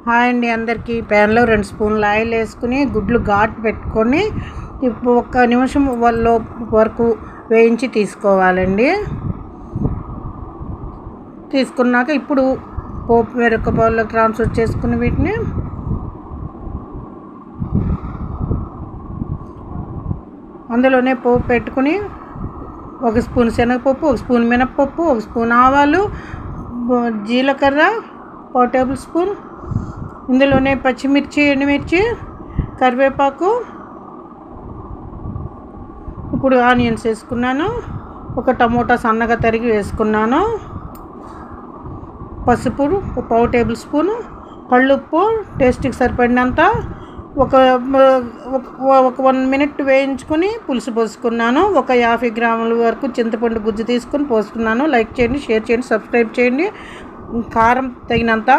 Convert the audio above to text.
Hi అండి అందరికీ. ప్యాన్లో 2 స్పూన్లు ఆయిల్ వేసుకుని గుడ్లు ఘాటు పెట్టుకొని ఇప్పుడు 1 నిమిషం వరకు వేయించి తీసుకోవాలండి. తీసుకున్నాక ఇప్పుడు పోపు వేరొక బౌల్లోకి ట్రాన్స్ఫర్ చేసుకుని వీటిని అందులోనే పోపు పెట్టుకుని 1 స్పూన్ శనగపప్పు, 1 స్పూన్ మినప్పప్పు, 1 స్పూన్ ఆవాలు, జీలకర్ర 1 టేబుల్ స్పూన్, ఇందులోనే పచ్చిమిర్చి, ఎండుమిర్చి, కరివేపాకు, ఇప్పుడు ఆనియన్స్ వేసుకున్నాను, 1 టమోటా సన్నగా తరిగి వేసుకున్నాను, పసుపు 1 టేబుల్ స్పూను, కళ్ళుప్పు టేస్ట్కి సరిపడినంత, ఒక 1 మినిట్ వేయించుకొని పులుసు పోసుకున్నాను. 50 గ్రాముల వరకు చింతపండు గుజ్జు తీసుకొని పోసుకున్నాను. లైక్ చేయండి, షేర్ చేయండి, సబ్స్క్రైబ్ చేయండి. కారం తగినంత